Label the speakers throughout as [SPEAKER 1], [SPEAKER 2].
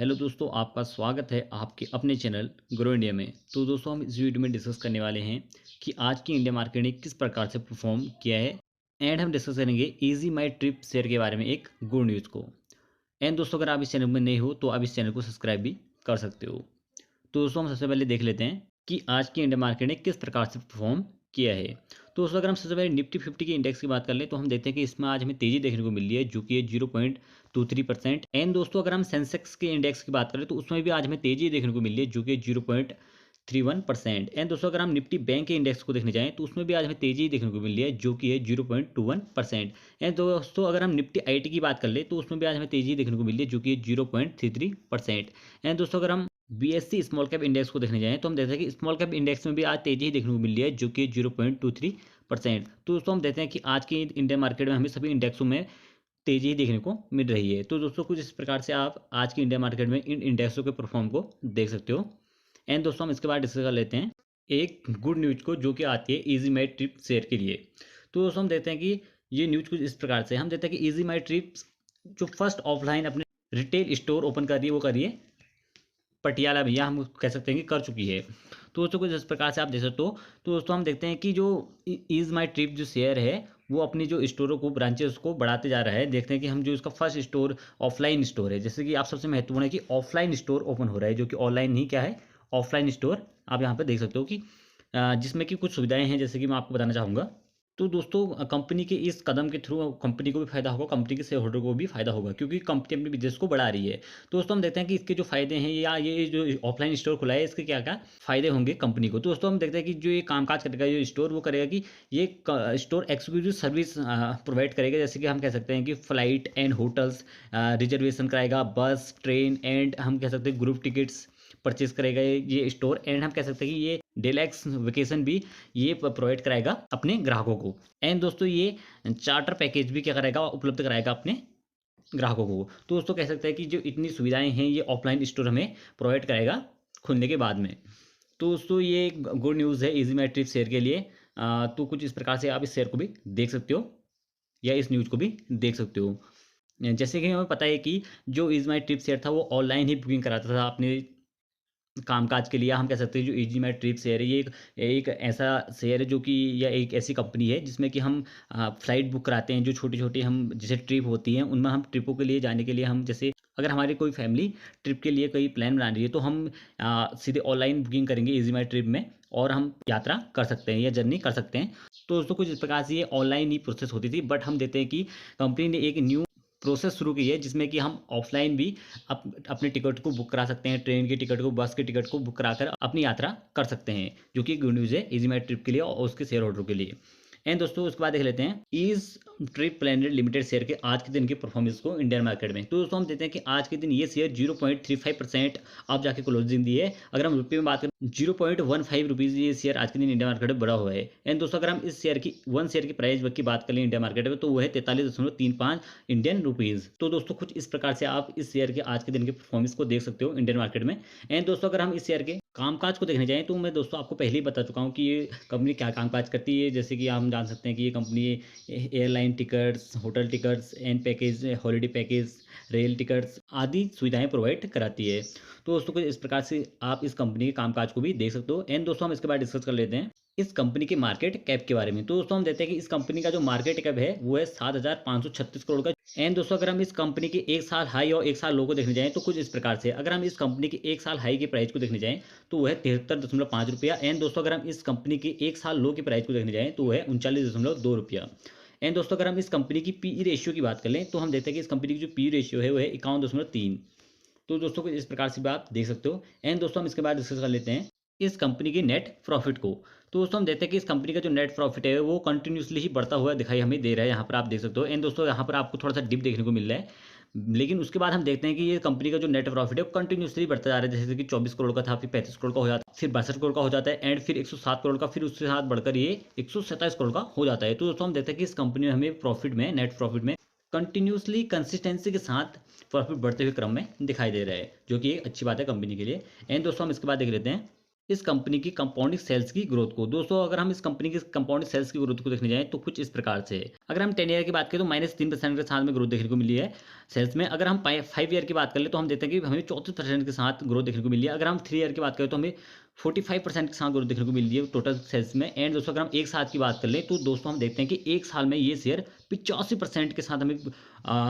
[SPEAKER 1] Hello दोस्तों, आपका स्वागत है आपके अपने चैनल ग्रो इंडिया में। तो दोस्तों, हम इस वीडियो में डिस्कस करने वाले हैं कि आज की इंडिया मार्केट ने किस प्रकार से परफॉर्म किया है। एंड हम डिस्कस करेंगे इजी माई ट्रिप शेयर के बारे में, एक गुड न्यूज़ को। एंड दोस्तों, अगर आप इस चैनल में नए हो तो आप इस चैनल को सब्सक्राइब भी कर सकते हो। तो दोस्तों, हम सबसे पहले देख लेते हैं कि आज की इंडियन मार्केट ने किस प्रकार से परफॉर्म किया है। तो दोस्तों, अगर हम सबसे पहले निफ्टी 50 के इंडेक्स की बात कर लें तो हम देखते हैं कि इसमें आज हमें तेजी देखने को मिल रही है, जो कि है 0.23%। एंड दोस्तों, अगर हम सेंसेक्स के इंडेक्स की बात करें तो उसमें भी आज हमें तेजी देखने को मिल रही है, जो कि 0.31%। एंड दोस्तों, अगर हम निफ्टी बैंक के इंडेक्स को देखने जाएं तो उसमें भी आज हमें तेजी देखने को मिल रही है, जो कि है 0.21%। एंड दोस्तों, अगर हम निफ्टी आईटी की बात कर ले तो उसमें भी आज हमें तेजी देखने को मिल रही है, जो कि 0.33%। एंड दोस्तों, अगर हम बीएससी स्मॉल कैप इंडेक्स को देखने जाएं तो हम देखते हैं कि स्मॉल कैप इंडेक्स में भी आज तेजी ही देखने को मिल रही है, जो कि 0.23%। तो दोस्तों, हम देखते हैं कि आज की इंडियन मार्केट में हमें सभी इंडेक्सों में तेजी ही देखने को मिल रही है। तो दोस्तों, कुछ इस प्रकार से आप आज की इंडियन मार्केट में इन इंडेक्सों के परफॉर्म को देख सकते हो। एंड दोस्तों, हम इसके बाद डिस्कस कर लेते हैं एक गुड न्यूज को, जो कि आती है इजी माई ट्रिप शेयर के लिए। तो दोस्तों, हम देखते हैं कि ये न्यूज कुछ इस प्रकार से हम देखते हैं कि इजी माई ट्रिप जो फर्स्ट ऑफलाइन अपने रिटेल स्टोर ओपन कर रही है, वो कर रही है पटियाला भैया, हम कह सकते हैं कि कर चुकी है। तो दोस्तों, कुछ इस प्रकार से आप देख सकते हो। तो दोस्तों, हम देखते हैं कि जो इज माई ट्रिप जो शेयर है वो अपनी जो स्टोरों को, ब्रांचेस को बढ़ाते जा रहा है। देखते हैं कि हम जो इसका फर्स्ट स्टोर ऑफलाइन स्टोर है, जैसे कि आप सबसे महत्वपूर्ण है कि ऑफलाइन स्टोर ओपन हो रहा है, जो कि ऑनलाइन नहीं, क्या है, ऑफलाइन स्टोर। आप यहाँ पर देख सकते हो कि जिसमें कि कुछ सुविधाएं हैं, जैसे कि मैं आपको बताना चाहूँगा। तो दोस्तों, कंपनी के इस कदम के थ्रू कंपनी को भी फायदा होगा, कंपनी के शेयर होल्डर को भी फायदा होगा, क्योंकि कंपनी अपने बिजनेस को बढ़ा रही है। तो दोस्तों, हम देखते हैं कि इसके जो फायदे हैं, या ये जो ऑफलाइन स्टोर खुला है, इसके क्या क्या फायदे होंगे कंपनी को। तो दोस्तों, हम देखते हैं कि जो ये कामकाज करेगा जो स्टोर, वो करेगा कि ये स्टोर एक्सक्लूसिव सर्विस प्रोवाइड करेगा। जैसे कि हम कह सकते हैं कि फ्लाइट एंड होटल्स रिजर्वेशन कराएगा, बस, ट्रेन, एंड हम कह सकते हैं ग्रुप टिकट्स परचेज करेगा ये स्टोर। एंड हम कह सकते हैं कि ये डेलैक्स वेकेशन भी ये प्रोवाइड कराएगा अपने ग्राहकों को। एंड दोस्तों, ये चार्टर पैकेज भी क्या कराएगा, उपलब्ध कराएगा अपने ग्राहकों को। तो दोस्तों, कह सकते हैं कि जो इतनी सुविधाएं हैं ये ऑफलाइन स्टोर हमें प्रोवाइड कराएगा खुलने के बाद में। तो दोस्तों, ये गुड न्यूज़ है इजी मैट्रिक शेयर के लिए। तो कुछ इस प्रकार से आप इस शेयर को भी देख सकते हो, या इस न्यूज़ को भी देख सकते हो। जैसे कि हमें पता है कि जो इज माई ट्रिप शेयर था वो ऑनलाइन ही बुकिंग कराता था अपने कामकाज के लिए। हम कह सकते हैं जो इजी माई ट्रिप शेयर है, ये एक ऐसा शेयर है जो कि, या एक ऐसी कंपनी है जिसमें कि हम फ्लाइट बुक कराते हैं। जो छोटी छोटी हम जैसे ट्रिप होती हैं, उनमें हम ट्रिपों के लिए जाने के लिए, हम जैसे अगर हमारी कोई फैमिली ट्रिप के लिए कोई प्लान बना रही है तो हम सीधे ऑनलाइन बुकिंग करेंगे इजी माई ट्रिप में, और हम यात्रा कर सकते हैं या जर्नी कर सकते हैं। तो दोस्तों, कुछ इस प्रकार से ये ऑनलाइन ही प्रोसेस होती थी, बट हम देखते हैं कि कंपनी ने एक न्यू प्रोसेस शुरू की है, जिसमें कि हम ऑफलाइन भी अपने टिकट को बुक करा सकते हैं, ट्रेन की टिकट को, बस की टिकट को बुक कराकर अपनी यात्रा कर सकते हैं, जो कि गुड न्यूज़ है इजी माई ट्रिप के लिए और उसके शेयर होल्डर के लिए। एंड दोस्तों, उसके बाद देख लेते हैं इज ट्रिप प्लानर लिमिटेड शेयर के आज के दिन की परफॉर्मेंस को इंडियन मार्केट में। तो दोस्तों, हम देखते हैं कि आज के दिन ये शेयर 0.35% अब जाके क्लोजिंग दी है। अगर हम रुपये में बात करें, 0.15 रुपीज़ ये शेयर आज के दिन इंडिया मार्केट में बढ़ा हुआ है। एंड दोस्तों, अगर हम इस शेयर की वन शेयर की प्राइस की बात करें इंडिया मार्केट में, तो वो है 43.35 इंडियन रुपीज़। तो दोस्तों, कुछ इस प्रकार से आप इस शेयर के आज के दिन के परफॉर्मेंस को देख सकते हो इंडियन मार्केट में। एंड दोस्तों, अगर हम इस शेयर के कामकाज को देखने जाएं तो मैं दोस्तों आपको पहले ही बता चुका हूं कि ये कंपनी क्या कामकाज करती है। जैसे कि हम जान सकते हैं कि ये company airline tickets, hotel tickets and package, holiday package, rail tickets आदि सुविधाएं प्रोवाइड कराती है। तो दोस्तों, कुछ इस प्रकार से आप इस कंपनी के कामकाज को भी देख सकते हो। एंड दोस्तों, हम इसके बाद डिस्कस कर लेते हैं इस कंपनी के मार्केट कैप के बारे में। तो दोस्तों, हम देखते हैं कि इस कंपनी का जो मार्केट कैप है वो है 7,536 करोड़ का। एंड दोस्तों, अगर हम इस कंपनी के एक साल हाई और एक साल लो को देखने जाएं तो कुछ इस प्रकार से, अगर हम इस कंपनी के एक साल हाई की प्राइस को देखने जाएं तो वह है 73.5 रुपया। एंड दोस्तों, अगर हम इस कंपनी के एक साल लो की प्राइस को देखने जाएं तो वह है 39.2 रुपया। एंड दोस्तों, अगर हम इस कंपनी की पी रेशियो की बात कर लें तो हम देखते हैं कि इस कंपनी की जो पी रेशियो है वो है 51.3। तो दोस्तों, कुछ इस प्रकार से भी आप देख सकते हो। एंड दोस्तों, हम इसके बाद डिस्कस कर लेते हैं इस कंपनी के नेट प्रॉफिट को। तो दोस्तों, हम देखते हैं कि इस कंपनी का जो नेट प्रॉफिट है वो कंटिन्यूसली ही बढ़ता हुआ दिखाई हमें दे रहा है। यहाँ पर आप देख सकते हो। एंड दोस्तों, यहाँ पर आपको थोड़ा सा डिप देखने को मिल रहा है, लेकिन उसके बाद हम देखते हैं कि ये कंपनी का जो नेट प्रॉफिट है वो कंटिन्यूसली बढ़ता जा रहा है। जैसे कि 24 करोड़ का था, फिर 35 करोड़ का हो जाता है, फिर 62 करोड़ का हो जाता है, एंड फिर 107 करोड़ का, फिर उसके साथ बढ़कर ये 127 करोड़ का हो जाता है। तो दोस्तों, हम देखते हैं कि इस कंपनी में हमें प्रॉफिट में, नेट प्रॉफिट में कंटिन्यूसली कंसिस्टेंसी के साथ प्रॉफिट बढ़ते हुए क्रम में दिखाई दे रहा है, जो कि एक अच्छी बात है कंपनी के लिए। एंड दोस्तों, हम इसके बाद देख लेते हैं इस कंपनी की कंपाउंडिंग सेल्स की ग्रोथ को। दोस्तों अगर हम इस कंपनी की कंपाउंडिंग सेल्स की ग्रोथ को देखने जाएँ तो कुछ इस प्रकार से है। अगर हम 10 ईयर की बात करें तो -3% के साथ में ग्रोथ देखने को मिली है सेल्स में। अगर हम 5 ईयर की बात कर ले तो हम देखते हैं कि हमें 34% के साथ ग्रोथ देखने को मिली है। अगर हम 3 ईयर की बात करें तो हमें 45% के साथ ग्रोथ देखने को मिल रही है टोटल सेल्स में। एंड दोस्तों अगर हम 1 साल की बात कर लें तो दोस्तों हम देखते हैं कि 1 साल में ये शेयर 85% के साथ हमें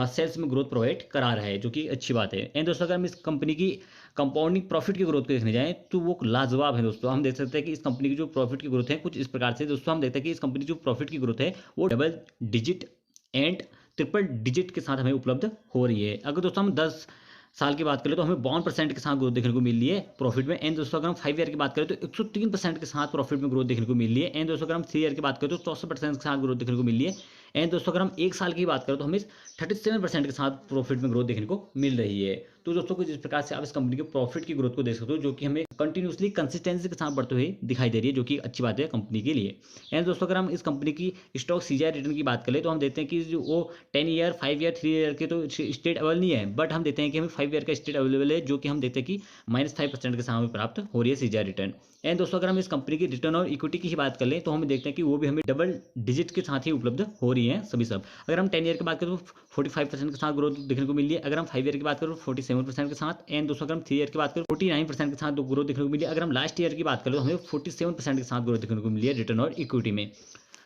[SPEAKER 1] सेल्स में ग्रोथ प्रोवाइड करा रहा है, जो कि अच्छी बात है। एंड दोस्तों अगर हम इस कंपनी की कंपाउंडिंग प्रॉफिट की ग्रोथ को देखने जाएँ तो वो लाजवाब है दोस्तों। हम देख सकते हैं कि इस कंपनी की जो प्रॉफिट की ग्रोथ है कुछ इस प्रकार से। दोस्तों हम देखते हैं कि इस कंपनी की जो प्रॉफिट की ग्रोथ है वो double digit and triple digit के साथ हमें उपलब्ध हो रही है। अगर दोस्तों हम 10 साल की बात करें तो हमें 52% के साथ ग्रोथ देखने को मिल रही है प्रॉफिट में। एंड दोस्तों अगर हम 5 ईयर की बात करें तो 103% के साथ प्रॉफिट में ग्रोथ देखने को मिल रही है। एंड दोस्तों अगर हम 3 ईयर की बात करें तो 64% के साथ ग्रोथ देखने को मिल रही है। एंड दोस्तों अगर हम 1 साल की बात करें तो हमें 37% के साथ प्रॉफिट में ग्रोथ देखने को मिल रही है। तो दोस्तों कुछ इस प्रकार से आप इस कंपनी के प्रॉफिट की ग्रोथ को देख सकते हो, जो कि हमें कंटिन्यूसली कंसिस्टेंसी के साथ बढ़ते हुए दिखाई दे रही है, जो कि अच्छी बात है कंपनी के लिए। एंड दोस्तों अगर हम इस कंपनी की स्टॉक सीजीआई रिटर्न की बात करें तो हम देखते हैं कि जो वो 10 ईयर 5 ईयर 3 ईयर के तो स्टेट अवेलेबल नहीं है, बट हम देखते हैं कि हमें 5 ईयर का स्टेट अवेलेबल है, जो कि हम देखते हैं कि -5% के साथ हमें प्राप्त हो रही है सीजीआई रिटर्न। एंड दोस्तों अगर हम इस कंपनी की रिटर्न और इक्विटी की ही बात कर लें तो हम देखते हैं कि वो भी हमें डबल डिजिट के साथ ही उपलब्ध हो रही है सभी सब। अगर हम 10 ईयर की बात करें तो 45% के साथ ग्रोथ देखने को मिली है। अगर हम 5 ईयर की बात करें तो 47% के साथ। एंड दोस्तों अगर हम 3 ईयर की बात करें 49% के साथ ग्रोथ देखने को मिली है। अगर हम लास्ट ईयर की बात करें तो हमें 47% के साथ ग्रोथ देखने को मिली है रिटर्न और इक्विटी में।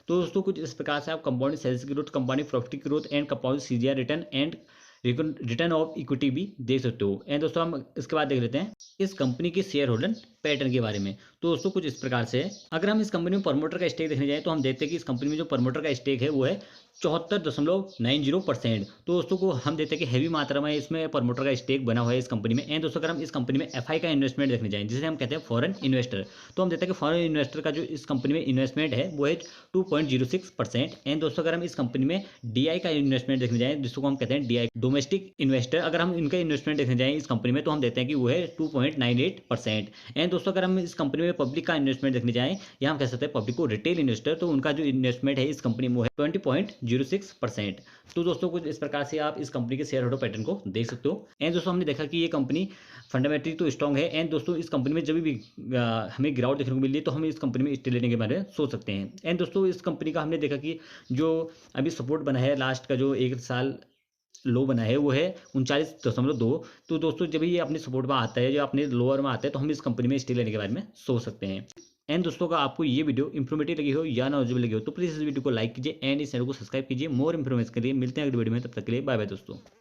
[SPEAKER 1] तो दोस्तों कुछ इस प्रकार से आप कंपाउंडिंग सेल्स की ग्रोथ, कंपाउंडिंग प्रॉफिट की growth and compounding CGI return and return of equity भी देख सकते हो। एंड दोस्तों हम इसके बाद देख लेते हैं इस कंपनी के शेयर होल्डर पैटर्न के बारे में। तो दोस्तों कुछ इस प्रकार से है। अगर हम इस कंपनी में प्रमोटर का स्टेक देखने जाए तो हम देखते हैं कि इस कंपनी में जो प्रमोटर का स्टेक है वो है 74.90%। तो दोस्तों को हम देखते हैं कि हैवी मात्रा में इसमें प्रमोटर का स्टेक बना हुआ है इस कंपनी में। एंड दोस्तों अगर हम इस कंपनी में एफआई का इन्वेस्टमेंट देखने जाएं, जिसे हम कहते हैं फॉरेन इन्वेस्टर, तो हम देखते हैं कि फॉरेन इन्वेस्टर का जो इस कंपनी में इन्वेस्टमेंट है वो है 2.06%। एंड दोस्तों अगर हम इस कंपनी में डीआई का इन्वेस्टमेंट देखने जाएं, जिसको हम कहते हैं डीआई डोमेस्टिक इन्वेस्टर, अगर हम इनका इन्वेस्टमेंट देखने जाएं इस कंपनी में तो हम देखते हैं कि वो है 2.98%। एंड दोस्तों अगर हम इस कंपनी में पब्लिक का इन्वेस्टमेंट देखने जाएं, या हम कह सकते हैं पब्लिक को रिटेल इन्वेस्टर, तो उनका जो इन्वेस्टमेंट है इस कंपनी में वो है 20.06%। तो दोस्तों कुछ इस प्रकार से आप इस कंपनी के शेयर होल्डर पैटर्न को देख सकते हो। एंड दोस्तों हमने देखा कि ये कंपनी फंडामेंटली तो स्ट्रॉन्ग है। एंड दोस्तों इस कंपनी में जब भी हमें गिरावट देखने को मिली है तो हम इस कंपनी में स्टे लेने के बारे में सोच सकते हैं। एंड दोस्तों इस कंपनी का हमने देखा कि जो अभी सपोर्ट बना है लास्ट का जो 1 साल लो बना है वो है 39.2। तो दोस्तों जब ये अपने सपोर्ट में आता है, जो अपने लोअर में आता है, तो हम इस कंपनी में स्टे लेने के बारे में सोच सकते हैं। एंड दोस्तों का आपको ये वीडियो इंफॉर्मेटिव लगी हो या नॉलेजेबल लगी हो तो प्लीज़ इस वीडियो को लाइक कीजिए एंड इस चैनल को सब्सक्राइब कीजिए। मोर इन्फॉर्मेशन के लिए मिलते हैं अगली वीडियो में, तब तक के लिए बाय बाय दोस्तों।